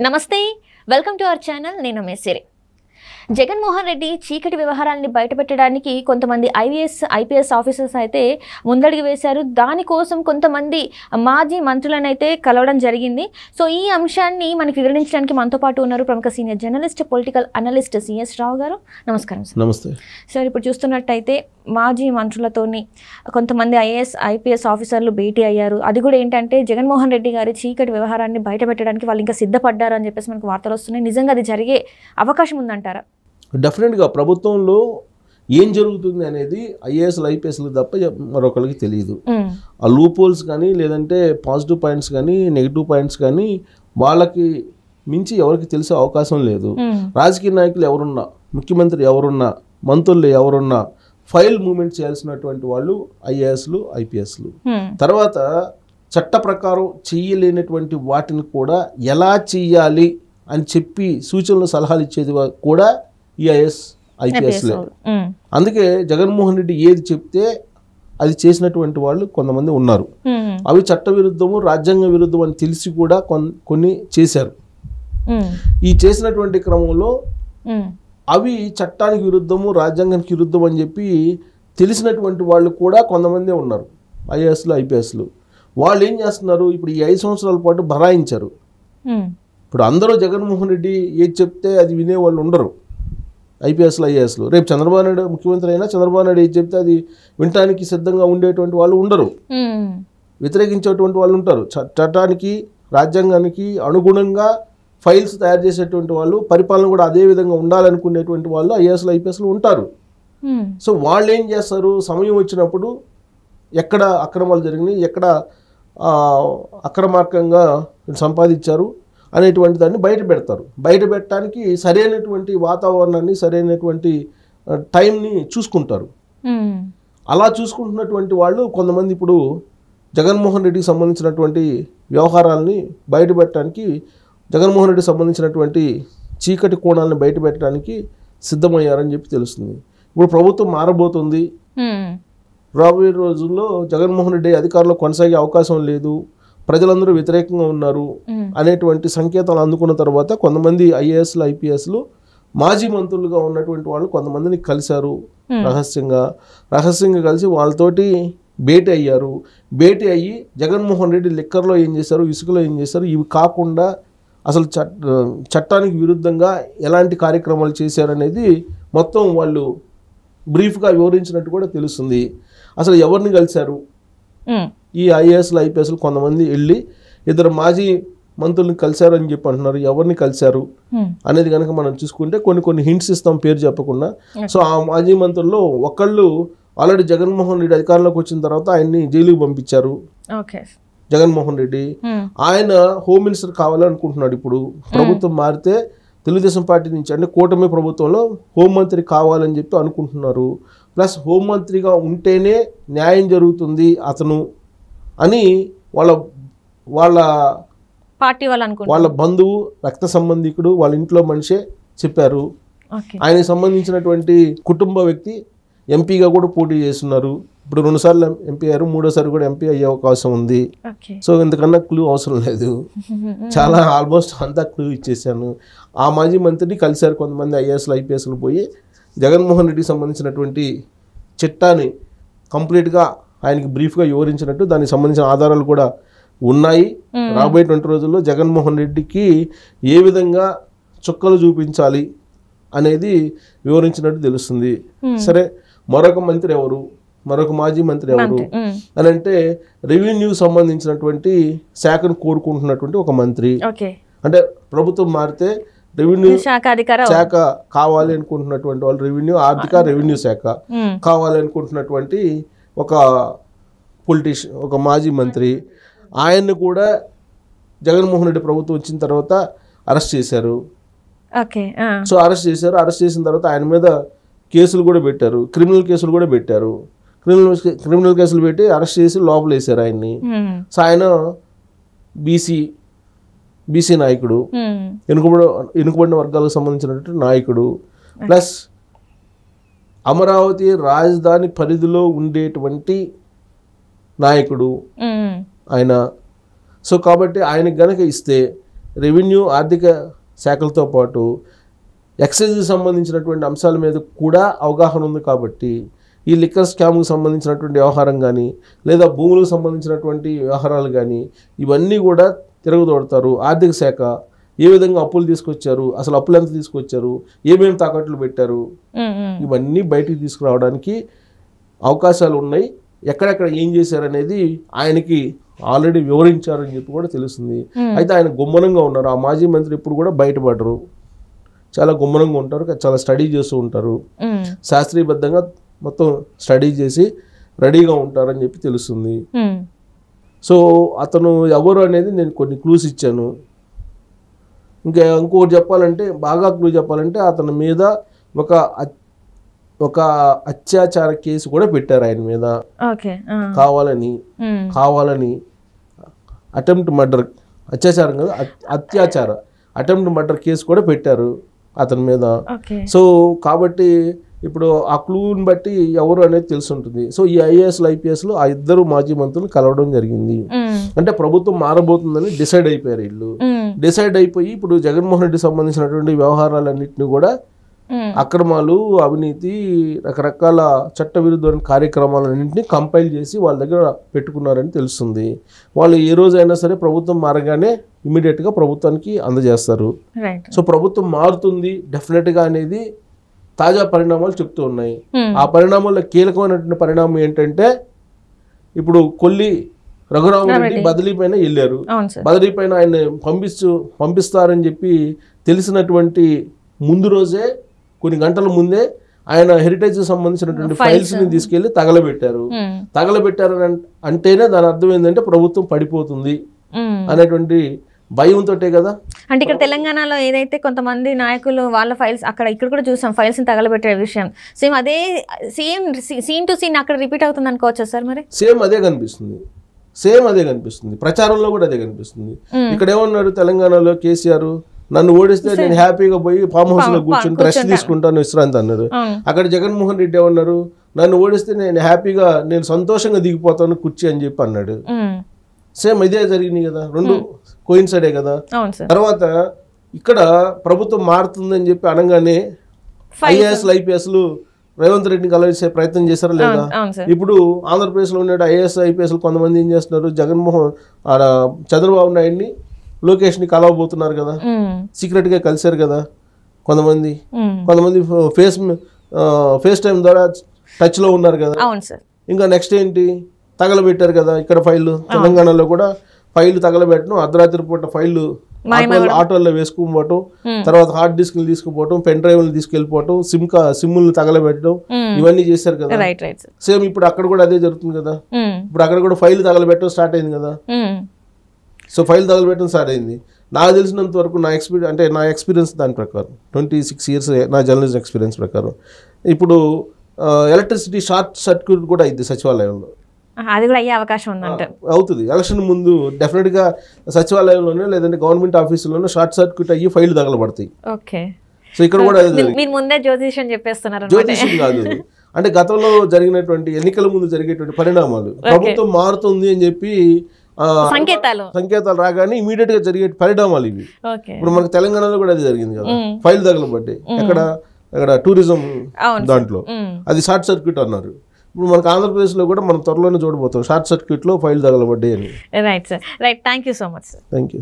నమస్తే, welcome to our channel. నేను మేసిరి. జగన్మోహన్ రెడ్డి చీకటి వ్యవహారాన్ని బయటపెట్టడానికి కొంతమంది ఐపీఎస్ ఆఫీసర్స్ అయితే ముందడుగు వేశారు. దానికోసం కొంతమంది మాజీ మంత్రులను అయితే కలవడం జరిగింది. సో ఈ అంశాన్ని మనకి వివరించడానికి మనతో పాటు ఉన్నారు ప్రముఖ senior journalist, political analyst CS Rao గారు. నమస్కారం సార్. నమస్తే సార్. ఇప్పుడు చూస్తున్నట్టయితే మాజీ మంత్రులతోని కొంతమంది ఐపీఎస్ ఆఫీసర్లు భేటీ అయ్యారు. అది కూడా ఏంటంటే జగన్మోహన్ రెడ్డి గారి చీకటి వ్యవహారాన్ని బయటపెట్టడానికి వాళ్ళు ఇంకా సిద్ధపడ్డారు అని చెప్పేసి మనకు వార్తలు వస్తున్నాయి. నిజంగా అది జరిగే అవకాశం ఉందంటారా? డెఫినెట్గా ప్రభుత్వంలో ఏం జరుగుతుంది అనేది ఐఏఎస్లు ఐపీఎస్లు తప్ప మరొకరికి తెలియదు. ఆ లూప్ హోల్స్ కానీ లేదంటే పాజిటివ్ పాయింట్స్ కానీ నెగిటివ్ పాయింట్స్ కానీ వాళ్ళకి మించి ఎవరికి తెలిసే అవకాశం లేదు. రాజకీయ నాయకులు ఎవరున్నా, ముఖ్యమంత్రి ఎవరున్నా, మంత్రులు ఎవరున్నా ఫైల్ మూవ్మెంట్ చేయాల్సినటువంటి వాళ్ళు ఐఏఎస్లు ఐపీఎస్లు. తర్వాత చట్ట ప్రకారం చెయ్యలేనటువంటి వాటిని కూడా ఎలా చెయ్యాలి అని చెప్పి సూచనలు సలహాలు ఇచ్చేది కూడా ఈ ఐఏఎస్ ఐపీఎస్లే. అందుకే జగన్మోహన్ రెడ్డి ఏది చెప్తే అది చేసినటువంటి వాళ్ళు కొంతమంది ఉన్నారు. అవి చట్ట విరుద్ధము, రాజ్యాంగ విరుద్ధం అని తెలిసి కూడా కొన్ని చేశారు. ఈ చేసినటువంటి క్రమంలో అవి చట్టానికి విరుద్ధము, రాజ్యాంగానికి విరుద్ధం అని చెప్పి తెలిసినటువంటి వాళ్ళు కూడా కొంతమందే ఉన్నారు ఐఏఎస్లు ఐపీఎస్లు. వాళ్ళు ఏం చేస్తున్నారు, ఇప్పుడు ఈ 5 సంవత్సరాల పాటు బరాయించారు. ఇప్పుడు అందరూ జగన్మోహన్ రెడ్డి ఏది చెప్తే అది వినేవాళ్ళు ఉండరు ఐపీఎస్లు ఐఏఎస్లు. రేపు చంద్రబాబు నాయుడు ముఖ్యమంత్రి అయినా చంద్రబాబు నాయుడు ఏది చెప్తే అది వినటానికి సిద్ధంగా ఉండేటువంటి వాళ్ళు ఉండరు, వ్యతిరేకించేటువంటి వాళ్ళు ఉంటారు. చట్టానికి రాజ్యాంగానికి అనుగుణంగా ఫైల్స్ తయారు చేసేటువంటి వాళ్ళు, పరిపాలన కూడా అదే విధంగా ఉండాలనుకునేటువంటి వాళ్ళు ఐఏఎస్లు ఐపీఎస్లు ఉంటారు. సో వాళ్ళు ఏం చేస్తారు, సమయం వచ్చినప్పుడు ఎక్కడ అక్రమాలు జరిగినాయి, ఎక్కడ అక్రమార్కంగా సంపాదించారు అనేటువంటి దాన్ని బయట పెడతారు. బయట పెట్టడానికి సరైనటువంటి వాతావరణాన్ని, సరైనటువంటి టైంని చూసుకుంటారు. అలా చూసుకుంటున్నటువంటి వాళ్ళు కొంతమంది ఇప్పుడు జగన్మోహన్ రెడ్డికి సంబంధించినటువంటి వ్యవహారాలని బయట పెట్టడానికి, జగన్మోహన్ రెడ్డికి సంబంధించినటువంటి చీకటి కోణాలను బయట పెట్టడానికి సిద్ధమయ్యారని చెప్పి తెలుస్తుంది. ఇప్పుడు ప్రభుత్వం మారబోతుంది. రాబోయే రోజుల్లో జగన్మోహన్ రెడ్డి అధికారంలో కొనసాగే అవకాశం లేదు, ప్రజలందరూ వ్యతిరేకంగా ఉన్నారు అనేటువంటి సంకేతాలు అందుకున్న తర్వాత కొంతమంది ఐఏఎస్లు ఐపీఎస్లు మాజీ మంత్రులుగా ఉన్నటువంటి వాళ్ళు కొంతమందిని కలిశారు. రహస్యంగా కలిసి వాళ్ళతోటి భేటీ అయ్యారు. భేటీ అయ్యి జగన్మోహన్ రెడ్డి లిక్కర్లో ఏం చేశారు, ఇసుకలో ఏం చేశారు, ఇవి కాకుండా అసలు చట్టానికి విరుద్ధంగా ఎలాంటి కార్యక్రమాలు చేశారనేది మొత్తం వాళ్ళు బ్రీఫ్గా వివరించినట్టు కూడా తెలుస్తుంది. అసలు ఎవరిని కలిశారు, ఈ ఐఏఎస్లు ఐపీఎస్లు కొంతమంది వెళ్ళి 2 మాజీ మంత్రులను కలిశారు అని చెప్పి అంటున్నారు. ఎవరిని కలిశారు అనేది కనుక మనం చూసుకుంటే కొన్ని హింట్స్ ఇస్తాం పేరు చెప్పకుండా. సో ఆ మాజీ మంత్రుల్లో ఒకళ్ళు ఆల్రెడీ జగన్మోహన్ రెడ్డి అధికారంలోకి వచ్చిన తర్వాత ఆయన్ని జైలుకి పంపించారు. జగన్మోహన్ రెడ్డి ఆయన హోమ్ మినిస్టర్ కావాలనుకుంటున్నాడు. ఇప్పుడు ప్రభుత్వం మారితే తెలుగుదేశం పార్టీ నుంచి, అంటే కూటమి ప్రభుత్వంలో హోంమంత్రి కావాలని చెప్పి అనుకుంటున్నారు. ప్లస్ హోంమంత్రిగా ఉంటేనే న్యాయం జరుగుతుంది అతను అని వాళ్ళ పార్టీ వాళ్ళ బంధువు, రక్త సంబంధికుడు, వాళ్ళ ఇంట్లో మనిషే చెప్పారు. ఆయనకి సంబంధించినటువంటి కుటుంబ వ్యక్తి ఎంపీగా కూడా పోటీ చేస్తున్నారు. ఇప్పుడు 2 సార్లు ఎంపీ అయ్యారు, 3వసారి కూడా ఎంపీ అయ్యే అవకాశం ఉంది. సో ఇంతకన్నా క్లూ అవసరం లేదు, చాలా ఆల్మోస్ట్ అంతా క్లూ ఇచ్చేసాను. ఆ మాజీ మంత్రిని కలిశారు కొంతమంది ఐఏఎస్లు ఐపీఎస్లు. పోయి జగన్మోహన్ రెడ్డికి సంబంధించినటువంటి చట్టాన్ని కంప్లీట్గా ఆయనకి బ్రీఫ్గా వివరించినట్టు, దానికి సంబంధించిన ఆధారాలు కూడా ఉన్నాయి. రాబోయే 20 రోజుల్లో జగన్మోహన్ రెడ్డికి ఏ విధంగా చుక్కలు చూపించాలి అనేది వివరించినట్టు తెలుస్తుంది. సరే, మరొక మంత్రి ఎవరు, మరొక మాజీ మంత్రి ఎవరు అని అంటే రెవెన్యూ సంబంధించినటువంటి శాఖను కోరుకుంటున్నటువంటి ఒక మంత్రి. అంటే ప్రభుత్వం మారితే రెవెన్యూ శాఖ కావాలి అనుకుంటున్నటువంటి వాళ్ళు, రెవెన్యూ శాఖ కావాలి అనుకుంటున్నటువంటి ఒక పొలిటీషియన్, ఒక మాజీ మంత్రి. ఆయన్ని కూడా జగన్మోహన్ రెడ్డి ప్రభుత్వం వచ్చిన తర్వాత అరెస్ట్ చేశారు. సో అరెస్ట్ చేసిన తర్వాత ఆయన మీద కేసులు కూడా పెట్టారు, క్రిమినల్ కేసులు కూడా పెట్టారు. క్రిమినల్ కేసులు పెట్టి అరెస్ట్ చేసి లోపల వేశారు ఆయన్ని. సో ఆయన బీసీ నాయకుడు, వెనుకబడిన వర్గాలకు సంబంధించినటువంటి నాయకుడు, ప్లస్ అమరావతి రాజధాని పరిధిలో ఉండేటువంటి నాయకుడు ఆయన. సో కాబట్టి ఆయనకు గనక ఇస్తే రెవెన్యూ ఆర్థిక శాఖలతో పాటు ఎక్సైజ్కి సంబంధించినటువంటి అంశాల మీద కూడా అవగాహన ఉంది కాబట్టి ఈ లిక్కర్ స్కామ్కి సంబంధించినటువంటి వ్యవహారం కానీ లేదా భూములకు సంబంధించినటువంటి వ్యవహారాలు కానీ ఇవన్నీ కూడా తిరగదోడతారు. ఆర్థిక శాఖ ఏ విధంగా అప్పులు తీసుకొచ్చారు, అసలు అప్పులు ఎంత తీసుకొచ్చారు, ఏమేమి తాకట్లు పెట్టారు, ఇవన్నీ బయటికి తీసుకురావడానికి అవకాశాలు ఉన్నాయి. ఎక్కడెక్కడ ఏం చేశారనేది ఆయనకి ఆల్రెడీ వివరించారని చెప్పి కూడా తెలుస్తుంది. అయితే ఆయన గుమ్మనంగా ఉన్నారు. ఆ మాజీ మంత్రి ఇప్పుడు కూడా బయటపడరు, చాలా గుమ్మనంగా ఉంటారు, చాలా స్టడీ చేస్తూ ఉంటారు, శాస్త్రీయబద్ధంగా మొత్తం స్టడీ చేసి రెడీగా ఉంటారని చెప్పి తెలుస్తుంది. సో అతను ఎవరు అనేది నేను కొన్ని క్లూస్ ఇచ్చాను. ఇంకోటి చెప్పాలంటే, బాగా క్లూ చెప్పాలంటే, అతని మీద ఒక అత్యాచార కేసు కూడా పెట్టారు ఆయన మీద. కావాలని అటెంప్ట్ మర్డర్, అత్యాచారం కదా, అటెంప్ట్ మర్డర్ కేసు కూడా పెట్టారు అతని మీద. సో కాబట్టి ఇప్పుడు ఆ క్లూని బట్టి ఎవరు అనేది తెలిసి ఉంటుంది. సో ఈ ఐఏఎస్లు ఐపీఎస్లు ఆ ఇద్దరు మాజీ మంత్రులు కలవడం జరిగింది. అంటే ప్రభుత్వం మారబోతుందని డిసైడ్ అయిపోయారు వీళ్ళు. డిసైడ్ అయిపోయి ఇప్పుడు జగన్మోహన్ రెడ్డి సంబంధించినటువంటి వ్యవహారాలన్నింటినీ కూడా అక్రమాలు, అవినీతి, రకరకాల చట్ట విరుద్ధమైన కార్యక్రమాలన్నింటినీ కంపైల్ చేసి వాళ్ళ దగ్గర పెట్టుకున్నారని తెలుస్తుంది. వాళ్ళు ఏ రోజైనా సరే ప్రభుత్వం మారగానే ఇమీడియట్గా ప్రభుత్వానికి అందజేస్తారు. సో ప్రభుత్వం మారుతుంది డెఫినెట్గా అనేది తాజా పరిణామాలు చెప్తూ ఉన్నాయి. ఆ పరిణామాల్లో కీలకమైనటువంటి పరిణామం ఏంటంటే, ఇప్పుడు కొల్లి రఘురామరెడ్డి బదిలీ పైన వెళ్ళారు. బదిలీ పైన ఆయన పంపిస్తారని చెప్పి తెలిసినటువంటి ముందు రోజే, కొన్ని గంటల ముందే ఆయన హెరిటేజ్ సంబంధించినటువంటి ఫైల్స్ ని తీసుకెళ్లి తగలబెట్టారు. అంటేనే దాని అర్థం ఏంటంటే ప్రభుత్వం పడిపోతుంది అనేటువంటి భయంతో కదా. అంటే ఇక్కడ తెలంగాణలో ఏదైతే కొంతమంది నాయకులు వాళ్ళ ఫైల్స్ ఇక్కడ కూడా చూసాం, ఫైల్స్ ని తగలబెట్టే విషయం సేమ్ అదే సీన్ టు సీన్ అక్కడ రిపీట్ అవుతుంది అనుకోవచ్చా సార్? మరి సేమ్ అదే కనిపిస్తుంది, ప్రచారంలో కూడా అదే కనిపిస్తుంది. ఇక్కడ ఏమన్నారు తెలంగాణలో కేసీఆర్, నన్ను ఓడిస్తే నేను హ్యాపీగా పోయి ఫామ్ హౌస్ లో కూర్చుని రెస్ట్ తీసుకుంటాను, విశ్రాంతి అన్నారు. అక్కడ జగన్మోహన్ రెడ్డి ఏమన్నారు, నన్ను ఓడిస్తే నేను సంతోషంగా దిగిపోతాను కుర్చీ అని చెప్పి అన్నాడు. సేమ్ ఇదే జరిగింది కదా, రెండు కోయిన్సైడే కదా. తర్వాత ఇక్కడ ప్రభుత్వం మారుతుందని చెప్పి అనగానే ఐఏఎస్లు ఐపీఎస్లు రేవంత్ రెడ్డిని కలవసే ప్రయత్నం చేశారా లేదా? ఇప్పుడు ఆంధ్రప్రదేశ్ లో ఉన్న ఐఏఎస్ ఐపీఎస్లు కొంతమంది ఏం చేస్తున్నారు, చంద్రబాబు నాయుడిని లోకేష్ ని కలవబోతున్నారు కదా, సీక్రెట్ గా కలిశారు కదా కొంతమంది ఫేస్ టైం ద్వారా టచ్ లో ఉన్నారు కదా. ఇంకా నెక్స్ట్ ఏంటి, తగలబెట్టారు కదా ఇక్కడ ఫైల్. తెలంగాణలో కూడా ఫైల్ తగలబెట్టడం, అర్ధరాత్రి పూట ఫైల్ ఆటోల్లో వేసుకుపోవటం, తర్వాత హార్డ్ డిస్క్లు తీసుకుపోవటం, పెన్ డ్రైవ్లు తీసుకెళ్లిపోవటం, సిమ్ములు తగలబెట్టడం, ఇవన్నీ చేశారు కదా. సేమ్ ఇప్పుడు అక్కడ కూడా అదే జరుగుతుంది కదా. ఇప్పుడు అక్కడ కూడా ఫైల్ తగలబెట్టడం స్టార్ట్ అయింది కదా. సో ఫైల్ తగలబెట్టడం స్టార్ట్ అయింది. నాకు తెలిసినంత వరకు నా ఎక్స్పీరియన్స్ దాని ప్రకారం 26 years నా జర్నలిజం ఎక్స్పీరియన్స్ ప్రకారం ఇప్పుడు ఎలక్ట్రిసిటీ షార్ట్ సర్క్యూట్ కూడా అయింది సచివాలయంలో. అది కూడా అయ్యే అవకాశం ఉందంట. అవుతుంది. ఎలక్షన్ ముందు డెఫినెట్ గా సచివాలయంలోనే లేదంటే గవర్నమెంట్ ఆఫీసులోనే షార్ట్ సర్క్యూట్ అయ్యి ఫైల్ తగలబడతాయి. సో ఇక్కడ కూడా ముందే జ్యోతిష్యం చెప్పేస్తున్నారు. జ్యోతిష్యం కాదు, అంటే గతంలో జరిగినటువంటి ఎన్నికల ముందు జరిగేటువంటి పరిణామాలు, ప్రభుత్వం మారుతుంది అని చెప్పి సంకేతాలు రాగానే ఇమీడియట్ గా జరిగే పరిణామాలు ఇవి. ఇప్పుడు మనకు తెలంగాణలో కూడా అది జరిగింది కదా, ఫైల్ తగలబడ్డాయి. ఎక్కడ టూరిజం దాంట్లో అది షార్ట్ సర్క్యూట్ అన్నారు. ఇప్పుడు మనకు ఆంధ్రప్రదేశ్ లో కూడా మనం త్వరలోనే చూడబోతాం షార్ట్ సర్క్యూట్ లో ఫైల్ తగలబడ్డాయి అని. Right sir, right. Thank you so much sir. Thank you.